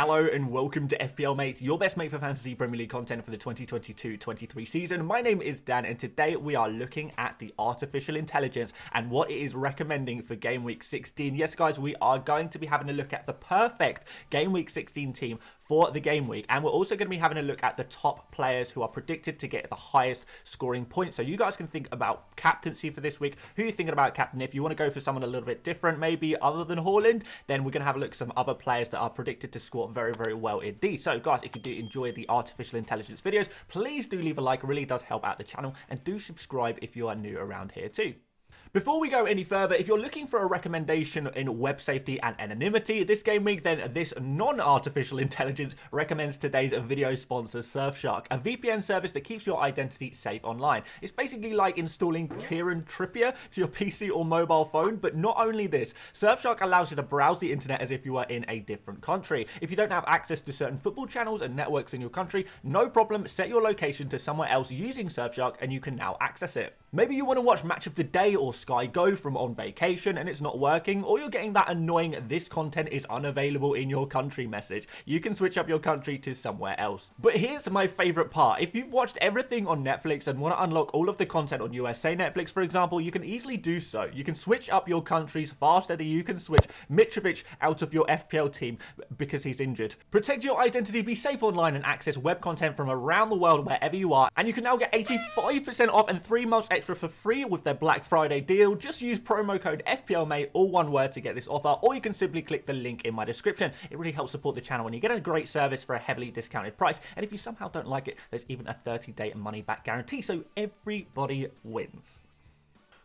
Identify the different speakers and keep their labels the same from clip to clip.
Speaker 1: Hello and welcome to FPL Mate, your best mate for fantasy Premier League content for the 2022-23 season. My name is Dan and today we are looking at the artificial intelligence and what it is recommending for Game Week 16. Yes guys, we are going to be having a look at the perfect Game Week 16 team for the game week, and we're also going to be having a look at the top players who are predicted to get the highest scoring points. So you guys can think about captaincy for this week. Who are you thinking about captain? If you want to go for someone a little bit different, maybe other than Haaland, then we're going to have a look at some other players that are predicted to score very, very well indeed. So guys, if you do enjoy the artificial intelligence videos, please do leave a like. It really does help out the channel, and do subscribe if you are new around here too. Before we go any further, if you're looking for a recommendation in web safety and anonymity this game week, then this non-artificial intelligence recommends today's video sponsor, Surfshark, a VPN service that keeps your identity safe online. It's basically like installing Kieran Trippier to your PC or mobile phone, but not only this, Surfshark allows you to browse the internet as if you are in a different country. If you don't have access to certain football channels and networks in your country, no problem, set your location to somewhere else using Surfshark and you can now access it. Maybe you want to watch Match of the Day or Sky Go from on vacation and it's not working, or you're getting that annoying "this content is unavailable in your country" message. You can switch up your country to somewhere else. But here's my favorite part. If you've watched everything on Netflix and want to unlock all of the content on USA Netflix, for example, you can easily do so. You can switch up your countries faster than you can switch Mitrovic out of your FPL team because he's injured. Protect your identity, be safe online, and access web content from around the world wherever you are. And you can now get 85% off and 3 months extra for free with their Black Friday deal. Just use promo code FPLMate, all one word, to get this offer, or you can simply click the link in my description. It really helps support the channel and you get a great service for a heavily discounted price. And if you somehow don't like it, there's even a 30-day money back guarantee, so everybody wins.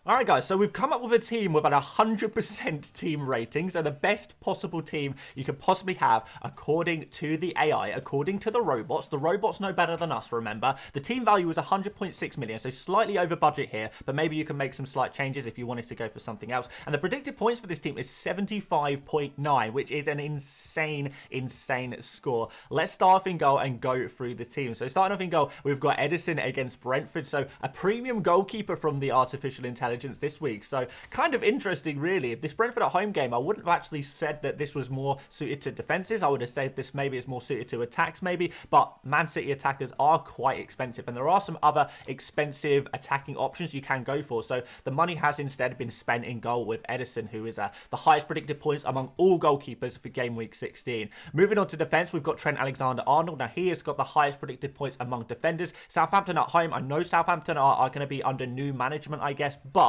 Speaker 1: Alright guys, so we've come up with a team with an 100% team rating, so the best possible team you could possibly have according to the AI, according to the robots. The robots know better than us, remember. The team value is 100.6 million, so slightly over budget here, but maybe you can make some slight changes if you wanted to go for something else. And the predicted points for this team is 75.9, which is an insane score. Let's start off in goal and go through the team. So starting off in goal, we've got Edison against Brentford, so a premium goalkeeper from the artificial intelligence this week. So kind of interesting really. If this Brentford at home game, I wouldn't have actually said that this was more suited to defenses. I would have said this maybe is more suited to attacks maybe, but Man City attackers are quite expensive and there are some other expensive attacking options you can go for. So the money has instead been spent in goal with Edison, who is the highest predicted points among all goalkeepers for game week 16. Moving on to defense, we've got Trent Alexander-Arnold. Now he has got the highest predicted points among defenders. Southampton at home, I know Southampton are going to be under new management, I guess, but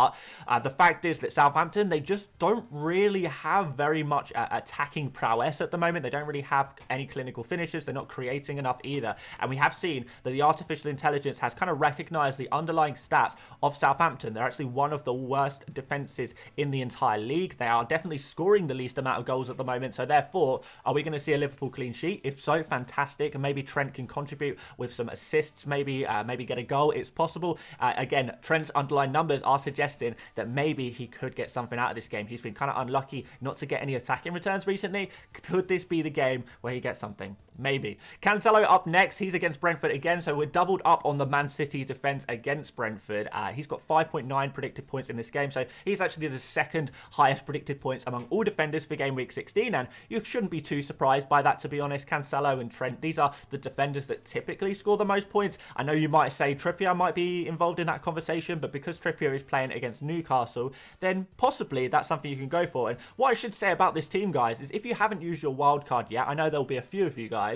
Speaker 1: the fact is that Southampton, they just don't really have very much attacking prowess at the moment. They don't really have any clinical finishes. They're not creating enough either. And we have seen that the artificial intelligence has kind of recognized the underlying stats of Southampton. They're actually one of the worst defenses in the entire league. They are definitely scoring the least amount of goals at the moment. So therefore, are we going to see a Liverpool clean sheet? If so, fantastic. And maybe Trent can contribute with some assists, maybe get a goal. It's possible. Again, Trent's underlying numbers are suggesting that maybe he could get something out of this game. He's been kind of unlucky not to get any attacking returns recently. Could this be the game where he gets something? Maybe. Cancelo up next. He's against Brentford again, so we're doubled up on the Man City defense against Brentford. He's got 5.9 predicted points in this game, so he's actually the second highest predicted points among all defenders for game week 16, and you shouldn't be too surprised by that, to be honest. Cancelo and Trent, these are the defenders that typically score the most points. I know you might say Trippier might be involved in that conversation, but because Trippier is playing against Newcastle, then possibly that's something you can go for. And what I should say about this team, guys, is if you haven't used your wildcard yet, I know there'll be a few of you guys,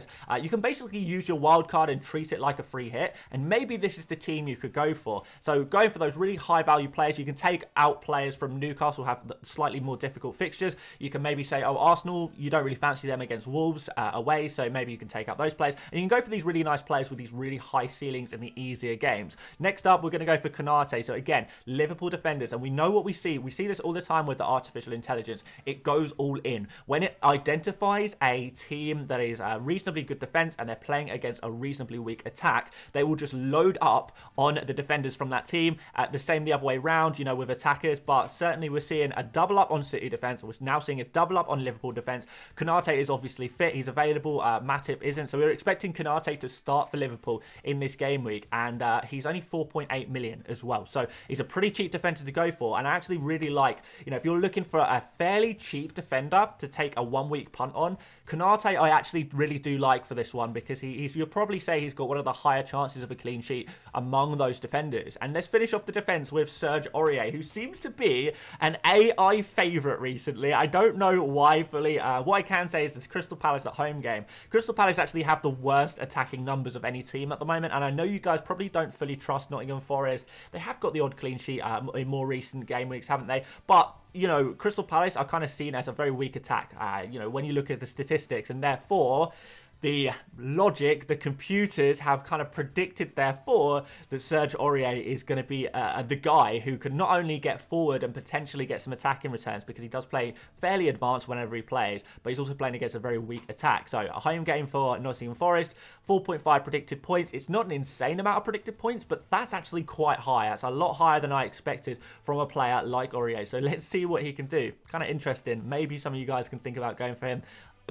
Speaker 1: you can basically use your wildcard and treat it like a free hit, and maybe this is the team you could go for. So going for those really high value players, you can take out players from Newcastle, have slightly more difficult fixtures. You can maybe say, oh, Arsenal, you don't really fancy them against Wolves away, so maybe you can take out those players, and you can go for these really nice players with these really high ceilings in the easier games. Next up, we're going to go for Konate. So again, Liverpool defenders, and we know what we see this all the time with the artificial intelligence. It goes all in. When it identifies a team that is reasonably good defense and they're playing against a reasonably weak attack, they will just load up on the defenders from that team. The same the other way around, you know, with attackers, but certainly we're seeing a double up on City defense. We're now seeing a double up on Liverpool defense. Konate is obviously fit. He's available. Matip isn't. So we're expecting Konate to start for Liverpool in this game week, and he's only 4.8 million as well. So he's a pretty cheap cheap defender to go for. And I actually really like, you know, if you're looking for a fairly cheap defender to take a 1 week punt on, Konate I actually really do like for this one, because you'll probably say he's got one of the higher chances of a clean sheet among those defenders. And let's finish off the defense with Serge Aurier, who seems to be an AI favorite recently. I don't know why fully. What I can say is this Crystal Palace at home game. Crystal Palace actually have the worst attacking numbers of any team at the moment, and I know you guys probably don't fully trust Nottingham Forest. They have got the odd clean sheet in more recent game weeks, haven't they? But you know, Crystal Palace are kind of seen as a very weak attack, you know, when you look at the statistics, and therefore the logic, the computers have kind of predicted, therefore, that Serge Aurier is going to be the guy who can not only get forward and potentially get some attacking returns, because he does play fairly advanced whenever he plays, but he's also playing against a very weak attack. So a home game for Nottingham Forest, 4.5 predicted points. It's not an insane amount of predicted points, but that's actually quite high. That's a lot higher than I expected from a player like Aurier. So let's see what he can do. Kind of interesting. Maybe some of you guys can think about going for him.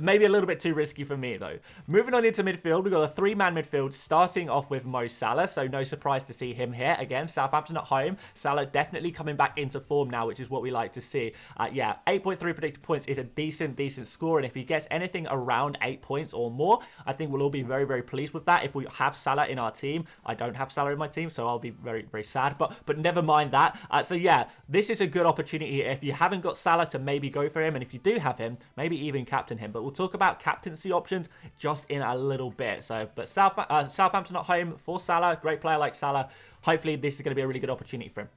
Speaker 1: Maybe a little bit too risky for me, though. Moving on into midfield, we've got a three-man midfield starting off with Mo Salah, so no surprise to see him here. Again, Southampton at home. Salah definitely coming back into form now, which is what we like to see. Yeah, 8.3 predicted points is a decent score, and if he gets anything around 8 points or more, I think we'll all be very pleased with that. If we have Salah in our team, I don't have Salah in my team, so I'll be very sad, but never mind that. So yeah, this is a good opportunity if you haven't got Salah to maybe go for him, and if you do have him, maybe even captain him. But we'll talk about captaincy options just in a little bit. So, but Southampton at home for Salah, great player like Salah. Hopefully this is going to be a really good opportunity for him.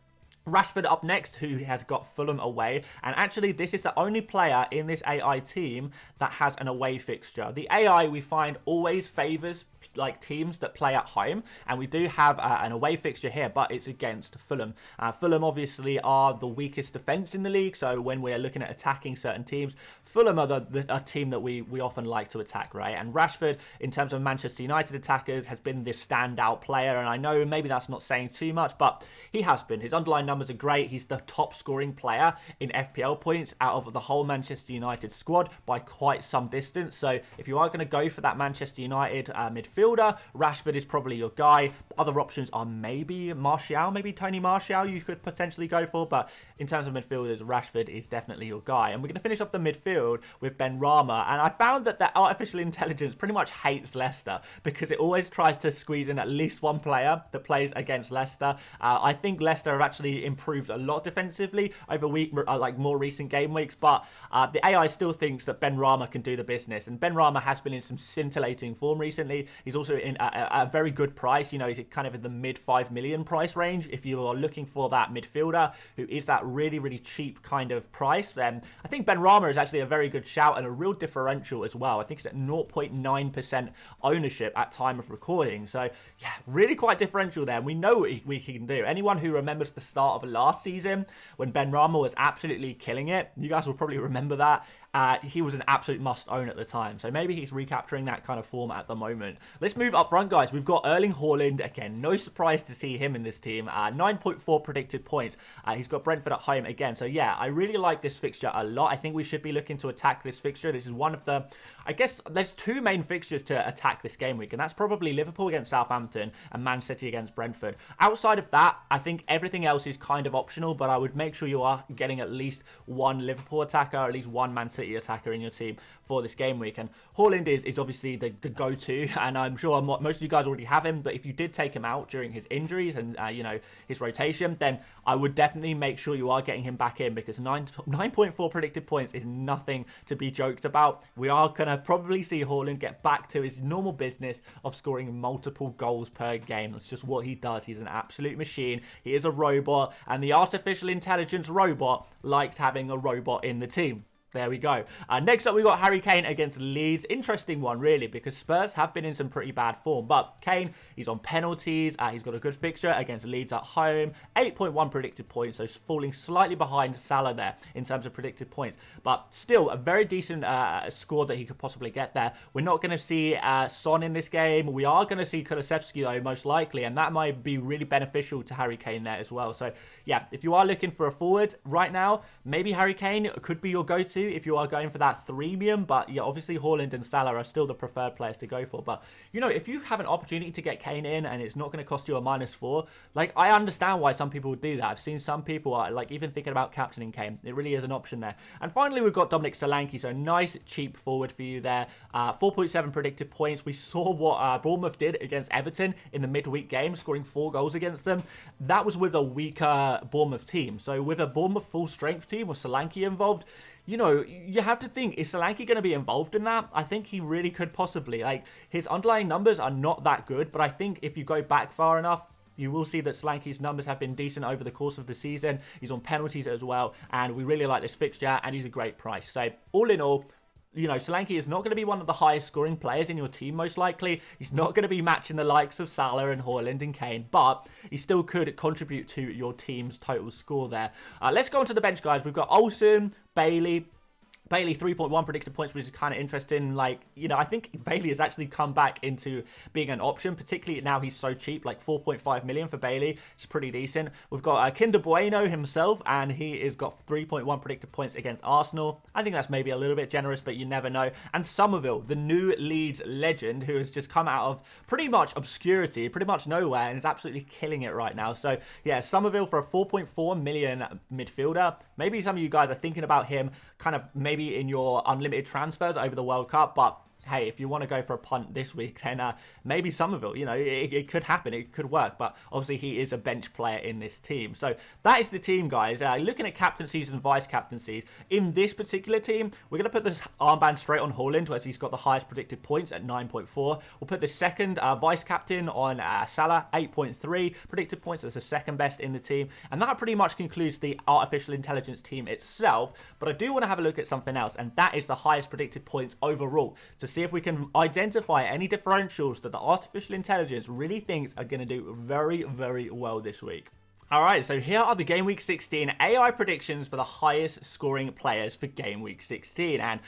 Speaker 1: Rashford up next, who has got Fulham away, and actually this is the only player in this AI team that has an away fixture. The AI we find always favours like teams that play at home, and we do have an away fixture here, but it's against Fulham. Fulham obviously are the weakest defence in the league, so when we're looking at attacking certain teams, Fulham are a team that we often like to attack, right? And Rashford, in terms of Manchester United attackers, has been this standout player, and I know maybe that's not saying too much, but he has been. His underlying numbers are great. He's the top scoring player in FPL points out of the whole Manchester United squad by quite some distance. So if you are going to go for that Manchester United midfielder, Rashford is probably your guy. Other options are maybe Martial, maybe Tony Martial you could potentially go for, but in terms of midfielders, Rashford is definitely your guy. And we're going to finish off the midfield with Ben Rama, and I found that artificial intelligence pretty much hates Leicester because it always tries to squeeze in at least one player that plays against Leicester. I think Leicester have actually improved a lot defensively over like more recent game weeks, but the AI still thinks that Ben Rama can do the business, and Ben Rama has been in some scintillating form recently. He's also in a very good price. You know, he's kind of in the mid 5 million price range. If you are looking for that midfielder who is that really cheap kind of price, then I think Ben Rama is actually a very good shout and a real differential as well. I think it's at 0.9% ownership at time of recording. So yeah, really quite differential there. And we know what he can do. Anyone who remembers the start of last season when Ben Rama was absolutely killing it, you guys will probably remember that. He was an absolute must-own at the time. So maybe he's recapturing that kind of form at the moment. Let's move up front, guys. We've got Erling Haaland. Again, no surprise to see him in this team. 9.4 predicted points. He's got Brentford at home again. So yeah, I really like this fixture a lot. I think we should be looking to attack this fixture. This is one of the, I guess there's two main fixtures to attack this game week, and that's probably Liverpool against Southampton and Man City against Brentford. Outside of that, I think everything else is kind of optional, but I would make sure you are getting at least one Liverpool attacker or at least one Man City attacker in your team for this game week. And Haaland is obviously the go-to, and I'm sure most of you guys already have him, but if you did take him out during his injuries and you know, his rotation, then I would definitely make sure you are getting him back in, because 9.4 predicted points is nothing to be joked about. We are going to probably see Haaland get back to his normal business of scoring multiple goals per game. That's just what he does. He's an absolute machine. He is a robot, and the artificial intelligence robot likes having a robot in the team. There we go. Next up, we got Harry Kane against Leeds. Interesting one, really, because Spurs have been in some pretty bad form. But Kane, he's on penalties. He's got a good fixture against Leeds at home. 8.1 predicted points, so falling slightly behind Salah there in terms of predicted points. But still, a very decent score that he could possibly get there. We're not going to see Son in this game. We are going to see Kulusevski, though, most likely. And that might be really beneficial to Harry Kane there as well. So, yeah, if you are looking for a forward right now, maybe Harry Kane could be your go-to. do if you are going for that threemium. But yeah, obviously Haaland and Salah are still the preferred players to go for. But, you know, if you have an opportunity to get Kane in and it's not going to cost you a -4, like, I understand why some people would do that. I've seen some people are, like, even thinking about captaining Kane. It really is an option there. And finally, we've got Dominic Solanke. So nice, cheap forward for you there. 4.7 predicted points. We saw what Bournemouth did against Everton in the midweek game, scoring 4 goals against them. That was with a weaker Bournemouth team. So with a Bournemouth full strength team with Solanke involved, you know, you have to think, is Solanke going to be involved in that? I think he really could possibly. Like, his underlying numbers are not that good, but I think if you go back far enough, you will see that Solanke's numbers have been decent over the course of the season. He's on penalties as well, and we really like this fixture, and he's a great price. So all in all, you know, Solanke is not going to be one of the highest scoring players in your team, most likely. He's not going to be matching the likes of Salah and Haaland and Kane, but he still could contribute to your team's total score there. Let's go on to the bench, guys. We've got Olsen, Bailey, 3.1 predicted points, which is kind of interesting. Like, you know, I think Bailey has actually come back into being an option, particularly now he's so cheap, like 4.5 million for Bailey. It's pretty decent. We've got Kinder Bueno himself, and he has got 3.1 predicted points against Arsenal. I think that's maybe a little bit generous, but you never know. And Somerville, the new Leeds legend, who has just come out of pretty much obscurity, pretty much nowhere, and is absolutely killing it right now. So, yeah, Somerville for a 4.4 million midfielder. Maybe some of you guys are thinking about him kind of maybe in your unlimited transfers over the World Cup, but hey, if you want to go for a punt this week, then maybe Somerville, you know, it could happen, it could work, but obviously he is a bench player in this team. So that is the team, guys. Looking at captaincies and vice captaincies, in this particular team, we're going to put this armband straight on Haaland, as he's got the highest predicted points at 9.4. We'll put the second vice captain on Salah, 8.3 predicted points. That's the second best in the team, and that pretty much concludes the artificial intelligence team itself. But I do want to have a look at something else, and that is the highest predicted points overall, to see if we can identify any differentials that the artificial intelligence really thinks are going to do very, very well this week. Alright, so here are the Game Week 16 AI predictions for the highest scoring players for Game Week 16. And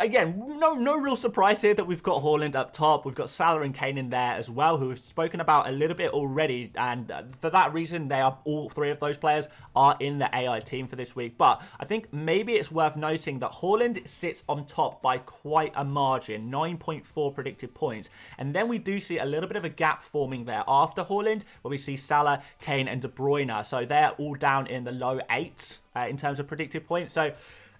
Speaker 1: again, no real surprise here that we've got Haaland up top. We've got Salah and Kane in there as well, who we've spoken about a little bit already. And for that reason, all 3 of those players are in the AI team for this week. But I think maybe it's worth noting that Haaland sits on top by quite a margin, 9.4 predicted points. And then we do see a little bit of a gap forming there after Haaland, where we see Salah, Kane and De Bruyne. So they're all down in the low 8s in terms of predicted points. So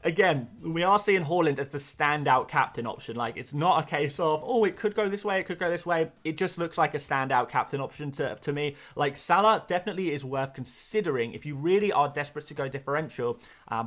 Speaker 1: again, we are seeing Haaland as the standout captain option. Like, it's not a case of, oh, it could go this way, it could go this way. It just looks like a standout captain option to me. Like, Salah definitely is worth considering if you really are desperate to go differential.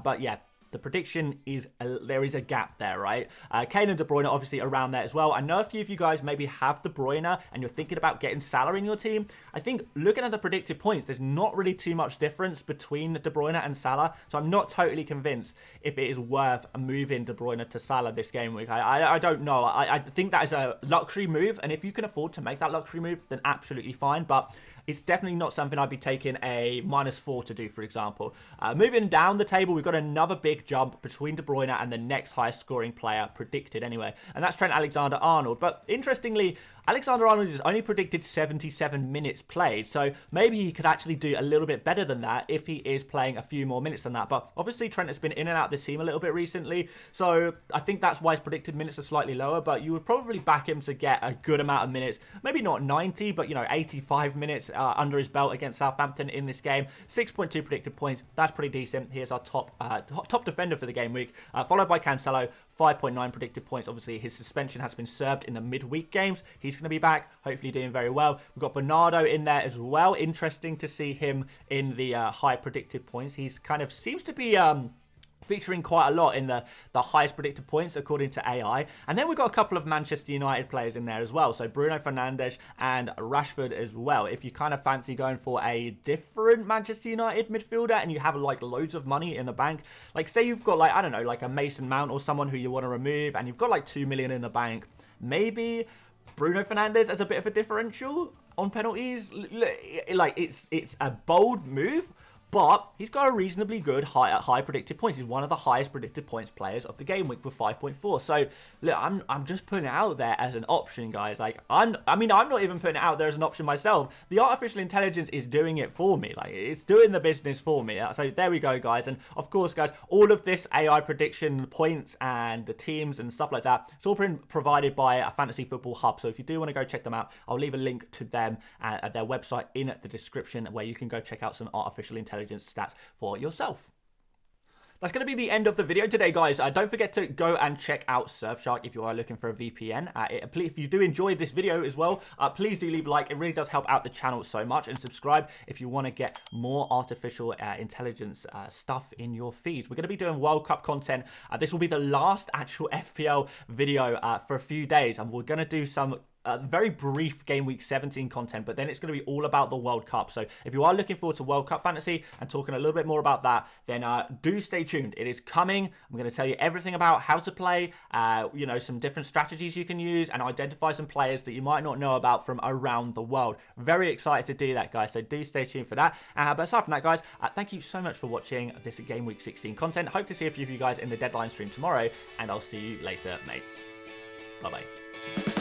Speaker 1: But yeah, the prediction is there is a gap there, right? Kane and De Bruyne obviously around there as well. I know a few of you guys maybe have De Bruyne and you're thinking about getting Salah in your team. I think looking at the predicted points, there's not really too much difference between De Bruyne and Salah. So I'm not totally convinced if it is worth moving De Bruyne to Salah this game week. I don't know. I think that is a luxury move. And if you can afford to make that luxury move, then absolutely fine. But it's definitely not something I'd be taking a -4 to do, for example. Moving down the table, we've got another big jump between De Bruyne and the next highest scoring player predicted anyway. And that's Trent Alexander-Arnold. But interestingly, Alexander-Arnold is only predicted 77 minutes played. So maybe he could actually do a little bit better than that if he is playing a few more minutes than that. But obviously Trent has been in and out of the team a little bit recently. So I think that's why his predicted minutes are slightly lower. But you would probably back him to get a good amount of minutes. Maybe not 90, but, you know, 85 minutes under his belt against Southampton in this game. 6.2 predicted points. That's pretty decent. Here's our top defender for the game week, followed by Cancelo. 5.9 predicted points. Obviously, his suspension has been served in the midweek games. He's going to be back, hopefully doing very well. We've got Bernardo in there as well. Interesting to see him in the high predicted points. He's kind of seems to be featuring quite a lot in the highest predicted points according to AI. And then we've got a couple of Manchester United players in there as well. So Bruno Fernandes and Rashford as well. If you kind of fancy going for a different Manchester United midfielder and you have like loads of money in the bank, like say you've got like, I don't know, like a Mason Mount or someone who you want to remove and you've got like 2 million in the bank, maybe Bruno Fernandes as a bit of a differential on penalties. Like it's a bold move, But he's got a reasonably good high predicted points. He's one of the highest predicted points players of the game week with 5.4. So look, I'm just putting it out there as an option, guys. Like I'm not even putting it out there as an option myself. The artificial intelligence is doing it for me. Like it's doing the business for me. So there we go, guys. And of course, guys, all of this AI prediction points and the teams and stuff like that, it's all been provided by a Fantasy Football Hub. So if you do want to go check them out, I'll leave a link to them at their website in the description where you can go check out some artificial intelligence stats for yourself. That's going to be the end of the video today, guys. Don't forget to go and check out Surfshark if you are looking for a VPN. If you do enjoy this video as well, please do leave a like. It really does help out the channel so much. And subscribe if you want to get more artificial intelligence stuff in your feeds. We're going to be doing World Cup content. This will be the last actual FPL video for a few days. And we're going to do some very brief Game Week 17 content, but then it's going to be all about the World Cup. So if you are looking forward to World Cup fantasy and talking a little bit more about that, then do stay tuned. It is coming. I'm going to tell you everything about how to play, you know, some different strategies you can use and identify some players that you might not know about from around the world. Very excited to do that, guys. So do stay tuned for that. But aside from that, guys, thank you so much for watching this Game Week 16 content. Hope to see a few of you guys in the deadline stream tomorrow, and I'll see you later, mates. Bye-bye.